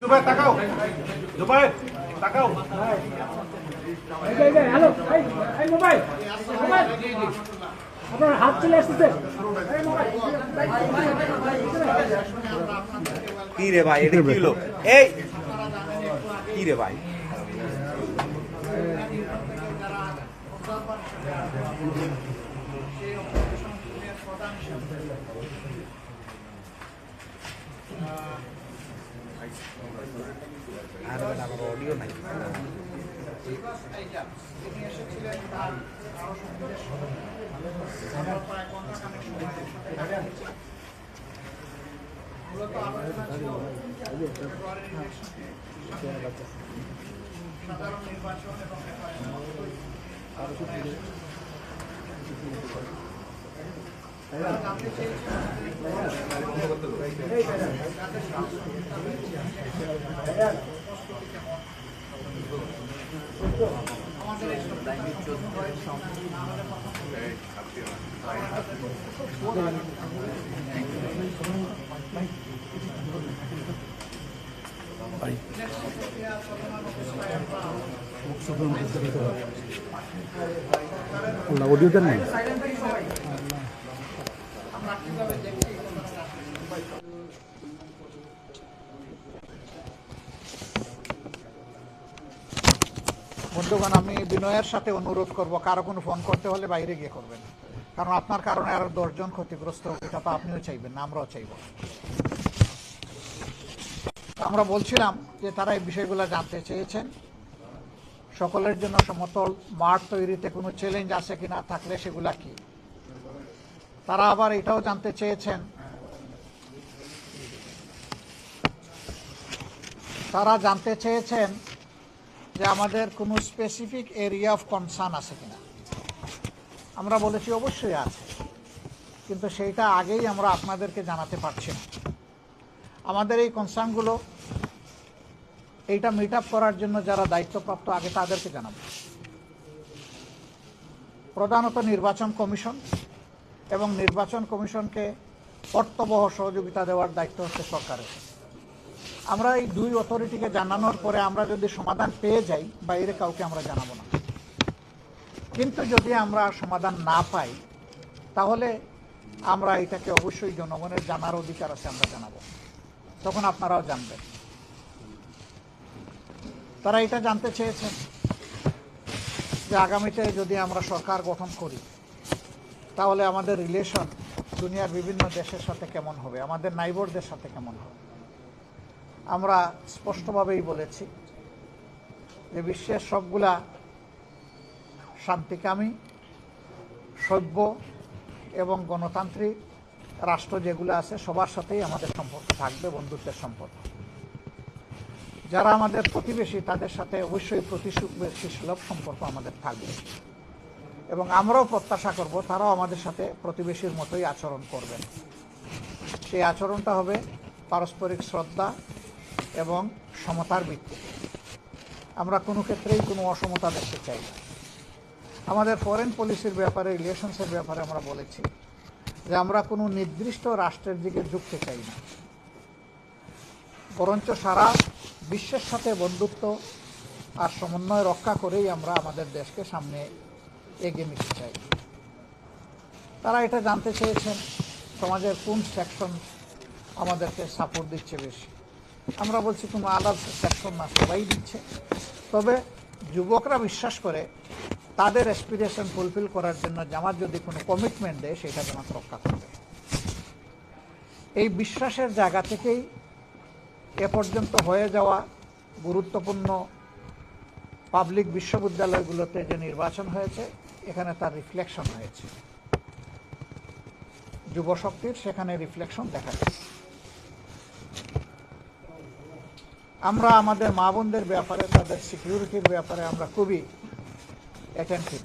Dubai তাকাও, Dubai তাকাও। Hello এই মোবাইল মোবাইল আপনার হাত চলে আসতেছে। কি রে ভাই, এটা কি হলো? এই কি রে ভাই, আর আমার অডিও নাই। সাধারণ নির্বাচন এবং জানতে চেয়েছেন অডিও দেন না। বন্ধুগণ, আমি বিনয়ের সাথে অনুরোধ করব, কারো কোনো ফোন করতে হলে বাইরে গিয়ে করবেন, কারণ আপনার কারণে আরো 10 জন ক্ষতিগ্রস্ত হবে। এটা তো আপনিও চাইবেন না, আমরাও চাইব। আমরা বলছিলাম যে তারা এই বিষয়গুলো জানতে চেয়েছেন। সকলের জন্য সমতল মাঠ তৈরিতে কোনো চ্যালেঞ্জ আছে কিনা, থাকলে সেগুলা কি। তারা আবার এটাও জানতে চেয়েছেন, যে আমাদের কোনো স্পেসিফিক এরিয়া অফ কনসার্ন আছে কিনা। আমরা বলেছি অবশ্যই আছে, কিন্তু সেইটা আগেই আমরা আপনাদেরকে জানাতে পারছি না। আমাদের এই কনসার্নগুলো এইটা মিট আপ করার জন্য যারা দায়িত্বপ্রাপ্ত, আগে তাদেরকে জানাবো। প্রধানত নির্বাচন কমিশন, এবং নির্বাচন কমিশনকে অর্থবহ সহযোগিতা দেওয়ার দায়িত্ব হচ্ছে সরকারের। আমরা এই দুই অথরিটিকে জানানোর পরে আমরা যদি সমাধান পেয়ে যাই, বাইরে কাউকে আমরা জানাবো না। কিন্তু যদি আমরা সমাধান না পাই, তাহলে আমরা এটাকে অবশ্যই জনগণের জানার অধিকার আছে, আমরা জানাবো, তখন আপনারাও জানবেন। তারা এটা জানতে চেয়েছেন যে আগামীতে যদি আমরা সরকার গঠন করি, তাহলে আমাদের রিলেশন দুনিয়ার বিভিন্ন দেশের সাথে কেমন হবে, আমাদের নাইবরদের সাথে কেমন হবে। আমরা স্পষ্টভাবেই বলেছি যে বিশ্বের সবগুলা শান্তিকামী, সভ্য এবং গণতান্ত্রিক রাষ্ট্র যেগুলো আছে, সবার সাথেই আমাদের সম্পর্ক থাকবে, বন্ধুত্বের সম্পর্ক। যারা আমাদের প্রতিবেশী, তাদের সাথে অবশ্যই প্রতিবেশী সুলভ সম্পর্ক আমাদের থাকবে, এবং আমরাও প্রত্যাশা করব তারাও আমাদের সাথে প্রতিবেশীর মতোই আচরণ করবেন। সেই আচরণটা হবে পারস্পরিক শ্রদ্ধা এবং সমতার ভিত্তিতে। আমরা কোনো ক্ষেত্রেই কোনো অসমতা দেখতে চাই না। আমাদের ফরেন পলিসির ব্যাপারে, রিলেশনসের ব্যাপারে আমরা বলেছি যে আমরা কোনো নির্দিষ্ট রাষ্ট্রের দিকে ঝুঁকতে চাই না, বরঞ্চ সারা বিশ্বের সাথে বন্ধুত্ব আর সমন্বয় রক্ষা করেই আমরা আমাদের দেশকে সামনে এগিয়ে নিতে চাই। তারা এটা জানতে চেয়েছেন সমাজের কোন সেকশন আমাদেরকে সাপোর্ট দিচ্ছে বেশি। আমরা বলছি কোনো আলাদা সেকশন না, সবাই দিচ্ছে। তবে যুবকরা বিশ্বাস করে তাদের অ্যাসপিরেশন ফুলফিল করার জন্য জামাত যদি কোনো কমিটমেন্ট দেয়, সেটা জামাত রক্ষা করবে। এই বিশ্বাসের জায়গা থেকেই এ পর্যন্ত হয়ে যাওয়া গুরুত্বপূর্ণ পাবলিক বিশ্ববিদ্যালয়গুলোতে যে নির্বাচন হয়েছে, এখানে তার রিফ্লেকশন হয়েছে। যুবশক্তির সেখানে রিফ্লেকশন দেখা যাচ্ছে। আমরা আমাদের মা বোনদের ব্যাপারে, তাদের সিকিউরিটির ব্যাপারে আমরা খুবই অ্যাটেন্টিভ,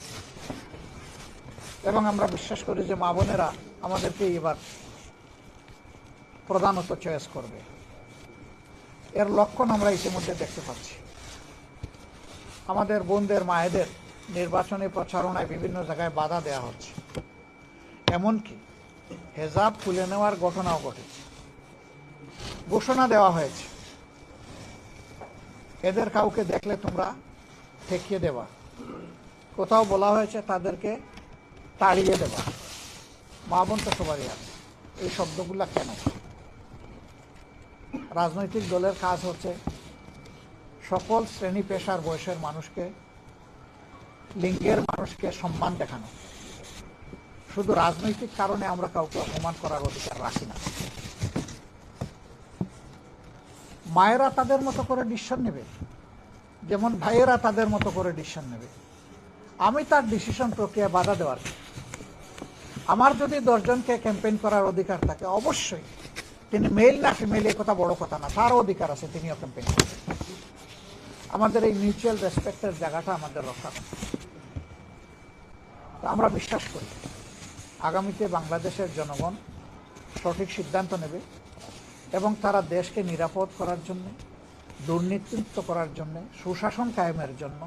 এবং আমরা বিশ্বাস করি যে মা বোনেরা আমাদেরকে এবার প্রধানত চয়েস করবে। এর লক্ষণ আমরা ইতিমধ্যে দেখতে পাচ্ছি। আমাদের বোনদের, মায়েদের নির্বাচনী প্রচারণায় বিভিন্ন জায়গায় বাধা দেওয়া হচ্ছে, এমনকি হেজাব খুলে নেওয়ার ঘটনাও ঘটেছে। ঘোষণা দেওয়া হয়েছে এদের কাউকে দেখলে তোমরা ঠেকিয়ে দেবা, কোথাও বলা হয়েছে তাদেরকে তাড়িয়ে দেবা। মা বোন তো সবারই আছে। এই শব্দগুলা কেন? রাজনৈতিক দলের কাজ হচ্ছে সকল শ্রেণী পেশার বয়সের মানুষকে, লিঙ্গের মানুষকে সম্মান দেখানো। শুধু রাজনৈতিক কারণে আমরা কাউকে অপমান করার অধিকার রাখি না। মায়েরা তাদের মতো করে ডিসিশন নেবে, যেমন ভাইয়েরা তাদের মতো করে ডিসিশন নেবে। আমি তার ডিসিশন প্রক্রিয়ায় বাধা দেওয়ার, আমার যদি 10 জনকে ক্যাম্পেইন করার অধিকার থাকে, অবশ্যই তিনি মেল না ফিমেল এই কথা বড় কথা না, তারও অধিকার আছে, তিনিও ক্যাম্পেইন করবেন। আমাদের এই মিউচুয়াল রেসপেক্টের জায়গাটা আমাদের রক্ষা করতে হবে। আমরা বিশ্বাস করি আগামীতে বাংলাদেশের জনগণ সঠিক সিদ্ধান্ত নেবে এবং তারা দেশকে নিরাপদ করার জন্য, দুর্নীতিমুক্ত করার জন্য, সুশাসন কায়েমের জন্য,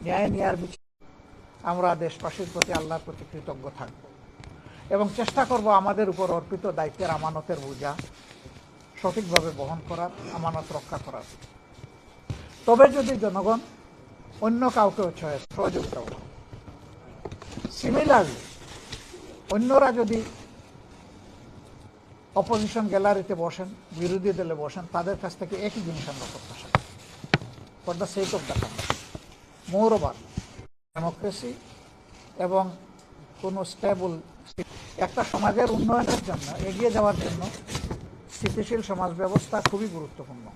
ন্যায় ন্যায়ের বিচার, আমরা দেশবাসীর প্রতি আল্লাহর প্রতি কৃতজ্ঞ থাকব এবং চেষ্টা করব আমাদের উপর অর্পিত দায়িত্বের আমানতের বোঝা সঠিকভাবে বহন করার, আমানত রক্ষা করার। তবে যদি জনগণ অন্য কাউকে সহযোগিতা করে, সিমিলারলি অন্যরা যদি অপোজিশন গ্যালারিতে বসেন, বিরোধী দলে বসেন, তাদের কাছ থেকে একই জিনিস আমরা প্রত্যাশা করি, for the sake of the country. Moreover democracy এবং কোনো স্টেবল একটা সমাজের উন্নয়নের জন্য, এগিয়ে যাওয়ার জন্য স্থিতিশীল সমাজ ব্যবস্থা খুবই গুরুত্বপূর্ণ।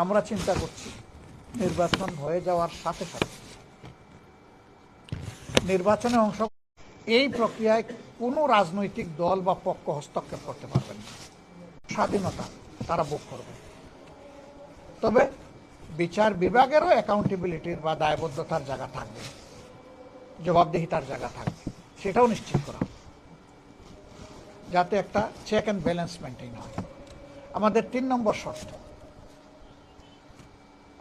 আমরা চিন্তা করছি নির্বাচন হয়ে যাওয়ার সাথে সাথে নির্বাচনে অংশ, এই প্রক্রিয়ায় কোনো রাজনৈতিক দল বা পক্ষ হস্তক্ষেপ করতে পারবেন না। স্বাধীনতা তারা ভোগ করবে। তবে বিচার বিভাগেরও অ্যাকাউন্টেবিলিটির বা দায়বদ্ধতার জায়গা থাকবে, জবাবদিহিতার জায়গা থাকবে, সেটাও নিশ্চিত করা, যাতে একটা চেক অ্যান্ড ব্যালেন্স মেনটেন হয়। আমাদের 3 নম্বর শর্ত,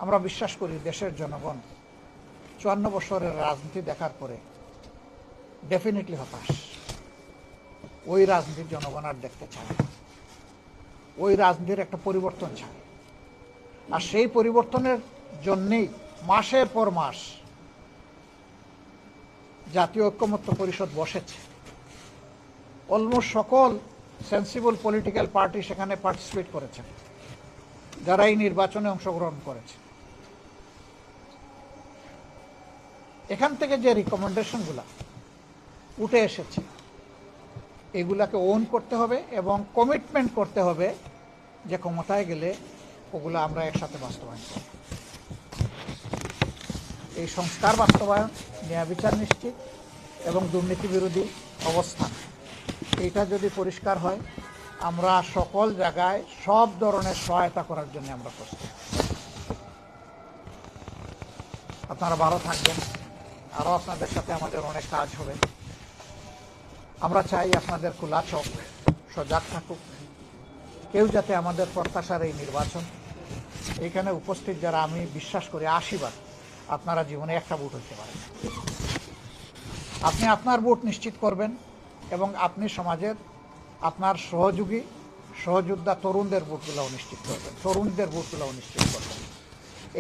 আমরা বিশ্বাস করি দেশের জনগণ 54 বছরের রাজনীতি দেখার পরে ডেফিনেটলি হতাশ। ওই রাজনীতির জনগণ আর দেখতে চায় না। ওই রাজনীতির একটা পরিবর্তন চায়। আর সেই পরিবর্তনের জন্যেই মাসের পর মাস জাতীয় ঐক্যমত্য পরিষদ বসেছে। অলমোস্ট সকল সেন্সিবল পলিটিক্যাল পার্টি সেখানে পার্টিসিপেট করেছেন, যারা এই নির্বাচনে অংশগ্রহণ করেছে। এখান থেকে যে রিকমেন্ডেশনগুলো উঠে এসেছে, এগুলাকে ওন করতে হবে এবং কমিটমেন্ট করতে হবে যে ক্ষমতায় গেলে ওগুলো আমরা একসাথে বাস্তবায়ন করব। এই সংস্কার বাস্তবায়ন, ন্যায় বিচার নিশ্চিত এবং দুর্নীতি বিরোধী অবস্থান, এইটা যদি পরিষ্কার হয়, আমরা সকল জায়গায় সব ধরনের সহায়তা করার জন্য আমরা প্রস্তুত। আপনারা ভালো থাকবেন। আরও আপনাদের সাথে আমাদের অনেক কাজ হবে। আমরা চাই আপনাদের খোলা চোখ, সজাগ থাকুক। কেউ যাতে আমাদের প্রত্যাশার এই নির্বাচন, এখানে উপস্থিত যারা, আমি বিশ্বাস করি 80 বার আপনারা জীবনে একটা ভোট হতে পারেন। আপনি আপনার ভোট নিশ্চিত করবেন এবং আপনি সমাজের আপনার সহযোগী, সহযোদ্ধা তরুণদের ভোটগুলোও নিশ্চিত করবেন, তরুণদের ভোটগুলোও নিশ্চিত করবেন।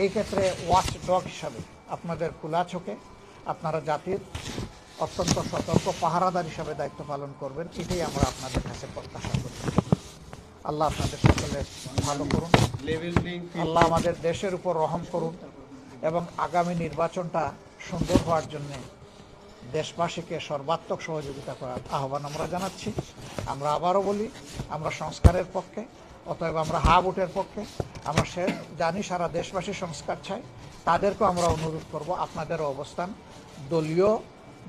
এই ক্ষেত্রে ওয়াচ ডগ হিসাবে আপনাদের খোলা চোখে আপনারা জাতির অত্যন্ত সতর্ক পাহারাদার হিসাবে দায়িত্ব পালন করবেন, এটাই আমরা আপনাদের কাছে প্রত্যাশা করি। আল্লাহ আপনাদের সকলে ভালো করুন, আল্লাহ আমাদের দেশের উপর রহম করুন এবং আগামী নির্বাচনটা সুন্দর হওয়ার জন্যে দেশবাসীকে সর্বাত্মক সহযোগিতা করার আহ্বান আমরা জানাচ্ছি। আমরা আবারও বলি, আমরা সংস্কারের পক্ষে, অতএব আমরা হা ভোটের পক্ষে। আমরা জানি সারা দেশবাসী সংস্কার চাই, তাদেরকেও আমরা অনুরোধ করব আপনাদেরও অবস্থান দলীয়,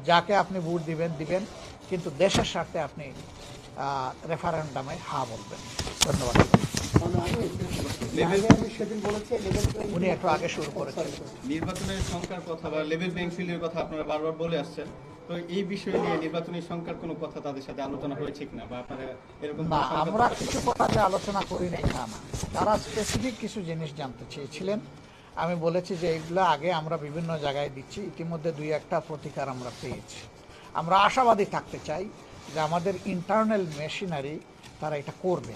যাকে আপনি ভোট দিবেন, কিন্তু দেশের স্বার্থে আপনি রেফারেন্ডামে হা বলবেন। ধন্যবাদ। উনি একটু আগে শুরু করেছেন নির্বাচনের সংখ্যার কথা বা লেভেল প্লেইং ফিল্ডের কথা আপনারা বারবার বলে আসছেন। তো এই বিষয়ে নিয়ে নির্বাচনী সংখ্যার কোনো কথা তাদের সাথে আলোচনা হয়েছে কিনা, বা আপনারা এরকম না, আমরা কিছু কথা যে আলোচনা করি নাই তা না। তারা স্পেসিফিক কিছু জিনিস জানতে চেয়েছিলেন। আমি বলেছি যে এইগুলো আগে আমরা বিভিন্ন জায়গায় দিচ্ছি, ইতিমধ্যে 2-1টা প্রতিকার আমরা পেয়েছি। আমরা আশাবাদী থাকতে চাই যে আমাদের ইন্টারনাল মেশিনারি তারা এটা করবে,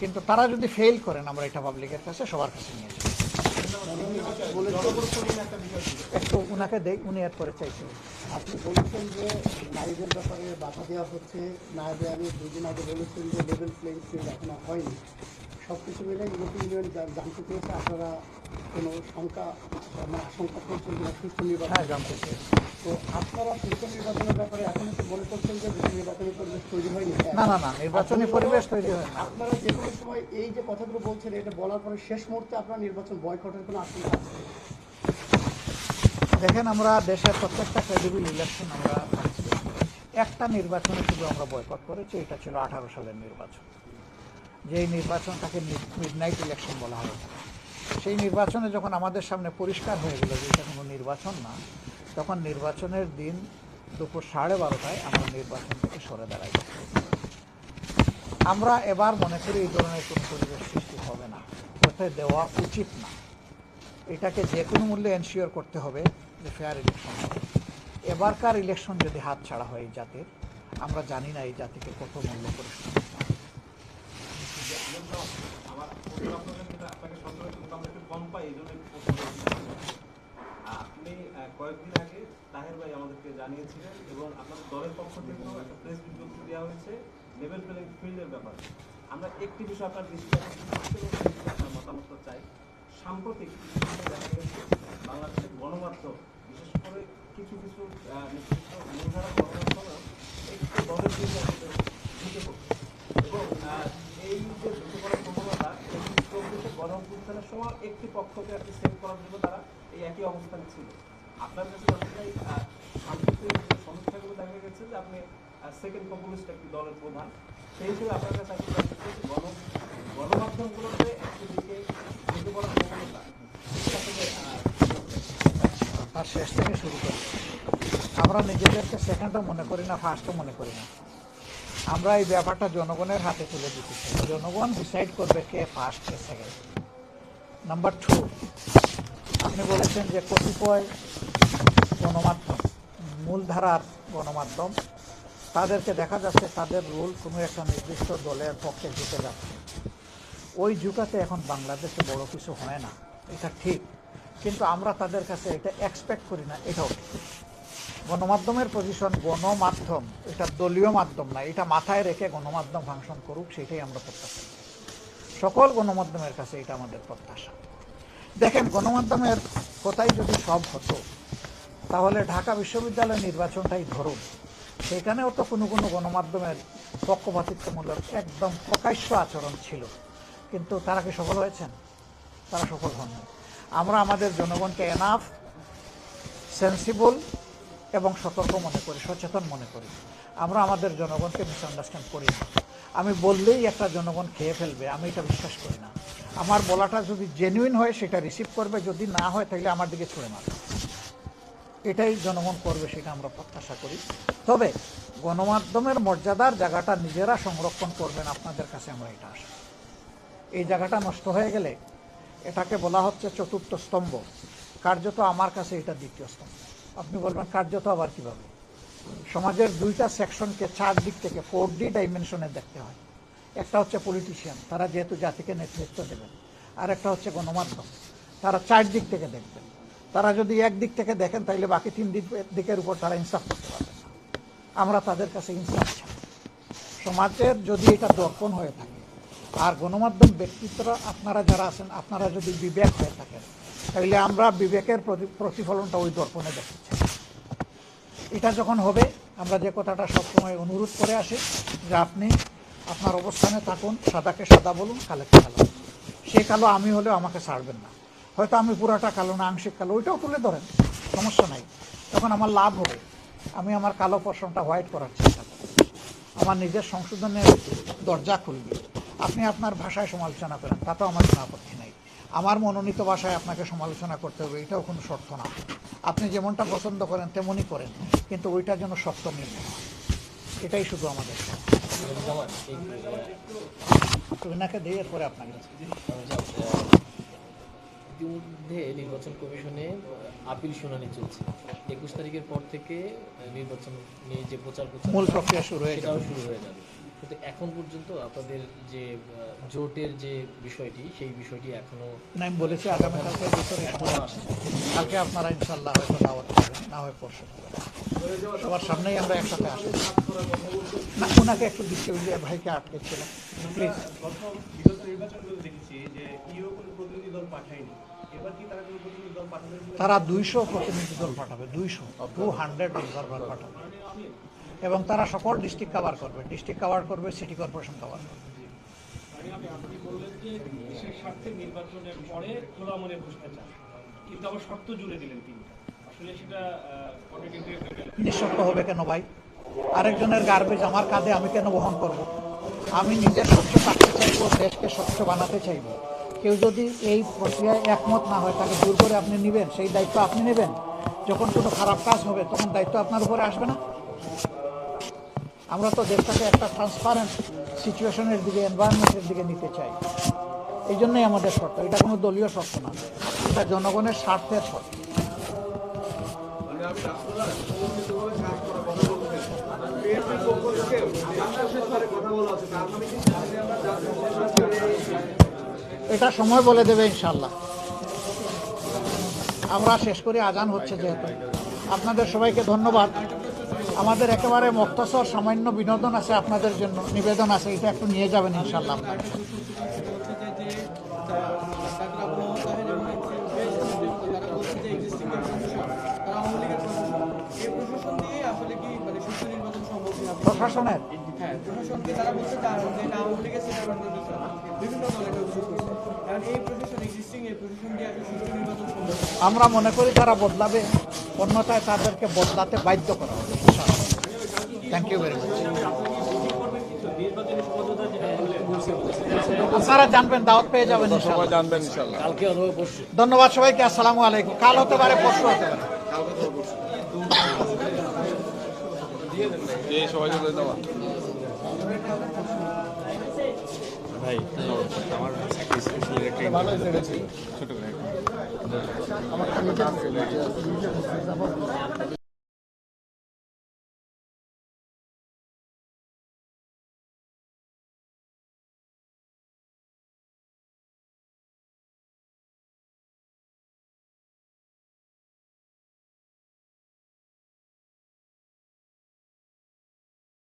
কিন্তু তারা যদি ফেল করেন আমরা এটা পাবলিকের কাছে সবার কাছে নিয়ে যাই। একটু উনাকে দেই, উনি এরপরে চাইছেন। আপনি বলেছেন যে নারীদের ব্যাপারে বাধা দেওয়া হচ্ছে, নারী আমি 2 দিন আগে বলেছেন যে লেভেল প্লেইং ফিল্ড এখনো হয়নি। সব কিছু মিলে ইউরোপীয় ইউনিয়ন জানতে চেয়েছে আপনারা কোনো আশঙ্কা করছেন কিনা সুষ্ঠু নির্বাচন। হ্যাঁ, জানতে চেয়েছি। তো আপনারা সুষ্ঠু নির্বাচনের ব্যাপারে এখন একটু মনে করছেন যে নির্বাচনী পরিবেশ তৈরি হয়নি। না না না, নির্বাচনী পরিবেশ তৈরি হয় না। আপনারা যে কোনো সময় এই যে কথাগুলো বলছেন এটা বলার পরে শেষ মুহূর্তে আপনারা নির্বাচন বয়কটের কোনো আশঙ্কা আছে? দেখেন, আমরা দেশের প্রত্যেকটা ক্রেডিবল ইলেকশন আমরা একটা নির্বাচনে শুধু আমরা বয়কট করেছি, এটা ছিল 18 সালের নির্বাচন, যেই নির্বাচনটাকে মিডনাইট ইলেকশন বলা হয়। সেই নির্বাচনে যখন আমাদের সামনে পরিষ্কার হয়ে গেল যে এটা কোনো নির্বাচন না, তখন নির্বাচনের দিন দুপুর 12:30টায় আমরা নির্বাচন থেকে সরে দাঁড়াই। আমরা এবার মনে করি এই ধরনের কোনো পরিবেশ সৃষ্টি হবে না, হতে দেওয়া উচিত না। এটাকে যে কোনো মূল্যে এনশিওর করতে হবে যে ফেয়ার ইলেকশন হবে। এবারকার ইলেকশন যদি হাত ছাড়া হয় এই জাতির, আমরা জানি না এই জাতিকে কত মূল্য পরিশোধ করতে হবে। আপনি কয়েকদিন আগে তাহের ভাই আমাদেরকে জানিয়েছিলেন এবং আপনাদের দলের পক্ষ থেকেও একটা প্রেস বিজ্ঞপ্তি দেওয়া হয়েছে লেভেল প্লেইং ফিল্ডের ব্যাপারে। আমরা একটি বিষয় আপনার দৃষ্টি আপনার মতামত চাই। সাম্প্রতিক দেখা গেছে বাংলাদেশের গণমাধ্যম, বিশেষ করে কিছু কিছু নির্দিষ্ট মূলধারা গণমাধ্যমে একটু দলের বিরুদ্ধে ঢুকে পড়ছে এবং এই যে ঢুকে পড়ার প্রবণতা এই 24 গণঅভ্যুত্থানের সময় একটি পক্ষকে আপনি সেভ করার জন্য তারা এই একই অবস্থানে ছিল। আপনার কাছে জানতে চাই, সাম্প্রতিক যে সমীক্ষাগুলো দেখা গেছে যে আপনি সেকেন্ড পপুলিস্ট একটি দলের প্রধান, সেই হিসেবে আপনার কাছে আপনি জানতে চাই গণমাধ্যমগুলোতে একটি দিকে ঢুকে পড়ার প্রবণতা আর শেষ থেকে শুরু করি। আমরা নিজেদেরকে সেকেন্ডও মনে করি না, ফার্স্টও মনে করি না। আমরা এই ব্যাপারটা জনগণের হাতে তুলে দিতে চাই। জনগণ ডিসাইড করবে কে ফার্স্ট কে সেকেন্ড। নাম্বার 2, আপনি বলেছেন যে কতিপয় গণমাধ্যম, মূলধারার গণমাধ্যম, তাদেরকে দেখা যাচ্ছে তাদের রোল কোনো একটা নির্দিষ্ট দলের পক্ষে ঝুঁকে যাচ্ছে। ওই ঝুঁকাতে এখন বাংলাদেশে বড় কিছু হয় না, এটা ঠিক, কিন্তু আমরা তাদের কাছে এটা এক্সপেক্ট করি না, এটাও ঠিক। গণমাধ্যমের পজিশন, গণমাধ্যম এটা দলীয় মাধ্যম না, এটা মাথায় রেখে গণমাধ্যম ফাংশন করুক, সেটাই আমরা প্রত্যাশা করি। সকল গণমাধ্যমের কাছে এটা আমাদের প্রত্যাশা। দেখেন, গণমাধ্যমের কথাই যদি সব হতো তাহলে ঢাকা বিশ্ববিদ্যালয় নির্বাচনটাই ধরুন, সেখানেও তো কোনো কোনো গণমাধ্যমের পক্ষপাতিত্বমূলক একদম প্রকাশ্য আচরণ ছিল, কিন্তু তারা কি সফল হয়েছেন? তারা সফল হননি। আমরা আমাদের জনগণকে এনাফ সেন্সিবল এবং সতর্ক মনে করি, সচেতন মনে করি। আমরা আমাদের জনগণকে মিসআন্ডারস্ট্যান্ড করি না। আমি বললেই একটা জনগণ খেয়ে ফেলবে, আমি এটা বিশ্বাস করি না। আমার বলাটা যদি জেনুইন হয় সেটা রিসিভ করবে, যদি না হয় তাহলে আমার দিকে ছুঁড়ে মারবে। এটাই জনগণ করবে, সেটা আমরা প্রত্যাশা করি। তবে গণমাধ্যমের মর্যাদার জায়গাটা নিজেরা সংরক্ষণ করবেন, আপনাদের কাছে আমরা এটা আশা। এই জায়গাটা নষ্ট হয়ে গেলে এটাকে বলা হচ্ছে চতুর্থ স্তম্ভ, কার্যত আমার কাছে এটা দ্বিতীয় স্তম্ভ। আপনি বলবেন কার্যত আবার কীভাবে? সমাজের 2টা সেকশনকে 4 দিক থেকে 4D ডাইমেনশনে দেখতে হয়। একটা হচ্ছে পলিটিশিয়ান, তারা যেহেতু জাতিকে নেতৃত্ব দেবেন, আর একটা হচ্ছে গণমাধ্যম, তারা 4 দিক থেকে দেখবেন। তারা যদি এক দিক থেকে দেখেন তাহলে বাকি 3 দিকের উপর তারা ইনসাফ করতে পারবেন না। আমরা তাদের কাছে ইনসাফ চাই। সমাজের যদি এটা দর্পণ হয়ে থাকে, আর গণমাধ্যম ব্যক্তিত্বরা আপনারা যারা আছেন, আপনারা যদি বিবেক হয়ে থাকেন, তাহলে আমরা বিবেকের প্রতিফলনটা ওই দর্পণে দেখতে চাই। এটা যখন হবে, আমরা যে কথাটা সবসময় অনুরোধ করে আসি যে আপনি আপনার অবস্থানে থাকুন, সাদাকে সাদা বলুন, কালোকে কালো। সে কালো আমি হলেও আমাকে ছাড়বেন না। হয়তো আমি পুরাটা কালো না, আংশিক কালো, ওইটাও তুলে ধরেন, সমস্যা নাই। তখন আমার লাভ হবে। আমি আমার কালো পোর্শনটা হোয়াইট করার চেষ্টা করব, আমার নিজের সংশোধনের দরজা খুলবে। আপনি আপনার ভাষায় সমালোচনা করেন, তাতেও আমার কোনো আপত্তি নাই। আমার মনোনীত ভাষায় আপনাকে সমালোচনা করতে হবে, এটাও কোনো শর্ত না। আপনি যেমনটা পছন্দ করেন তেমনই করেন, কিন্তু ওইটা যেন সত্য নির্ণয় হয়, এটাই শুধু আমাদের। ওনাকে দিয়ে এরপরে আপনাকে ইতিমধ্যে নির্বাচন কমিশনে আপিল শুনানি চলছে। 21 তারিখের পর থেকে নির্বাচন নিয়ে যে প্রচার মূল প্রক্রিয়া শুরু হয়ে সেটাও শুরু হয়ে যাবে। কিন্তু এখন পর্যন্ত আপনাদের যে জোটের যে বিষয়টি সেই বিষয়টি এখনো আমি বলেছি আগামীকালকে ভিতরে কালকে আপনারা ইনশাল্লাহ হয়তো দাওয়াত পাবেন, না হয় পরশু সবার সামনেই আমরা একসাথে আসি। না, ওনাকে একটু দৃষ্টি ভাইকে আটকেছিলাম প্লিজ। বিগত নির্বাচনগুলো দেখেছি যে ইউ কোনো প্রতিনিধি দল পাঠায়নি, এবার কি তারা কোনো প্রতিনিধি দল পাঠাবে? তারা 200 প্রতিনিধি দল পাঠাবে, 200 অবজারভার পাঠাবে, এবং তারা সকল ডিস্ট্রিক্ট কভার করবে, ডিস্ট্রিক্ট কভার করবে, সিটি কর্পোরেশন কভার করবে। আপনি বললেন যে দেশের স্বার্থে নির্বাচনের পরে খোলা মনে বসতে চান, কিন্তু আবার শর্ত জুড়ে দিলেন তিনটা। আসলে সেটা নিঃশর্ত হবে কেন ভাই? আরেকজনের গার্বেজ আমার কাঁধে আমি কেন বহন করব? আমি নিজে স্বচ্ছ থাকতে চাইবো, দেশকে স্বচ্ছ বানাতে চাইব। কেউ যদি এই প্রক্রিয়ায় একমত না হয় তাকে দূর করে আপনি নেবেন, সেই দায়িত্ব আপনি নেবেন। যখন কোনো খারাপ কাজ হবে তখন দায়িত্ব আপনার উপরে আসবে না? আমরা তো দেশটাকে একটা ট্রান্সপারেন্ট সিচুয়েশনের দিকে, এনভায়রনমেন্টের দিকে নিতে চাই। এই জন্যই আমাদের শর্ত, এটা কোনো দলীয় শর্ত না, এটা জনগণের স্বার্থের শর্ত। এটা সময় বলে দেবে ইনশাল্লাহ। আমরা শেষ করি, আজান হচ্ছে যেহেতু। আপনাদের সবাইকে ধন্যবাদ। আমাদের একেবারে মুক্তসর সামান্য বিনোদন আছে আপনাদের জন্য, নিবেদন আছে, এটা একটু নিয়ে যাবেন ইনশাল্লাহ। প্রশাসনের আমরা মনে করি তারা বদলাবে, অন্যথায় তাদেরকে বদলাতে বাধ্য করা হবে। Thank you very much. আপনারা জানবেন, দাওয়াত পেয়ে যাবেন ইনশাআল্লাহ। কালকে অথবা পরশু। ধন্যবাদ সবাইকে, আসসালামু আলাইকুম। কাল হতে পারে, পরশু হতে পারে। ভাই আমার স্পেশালি একটা ছোট করে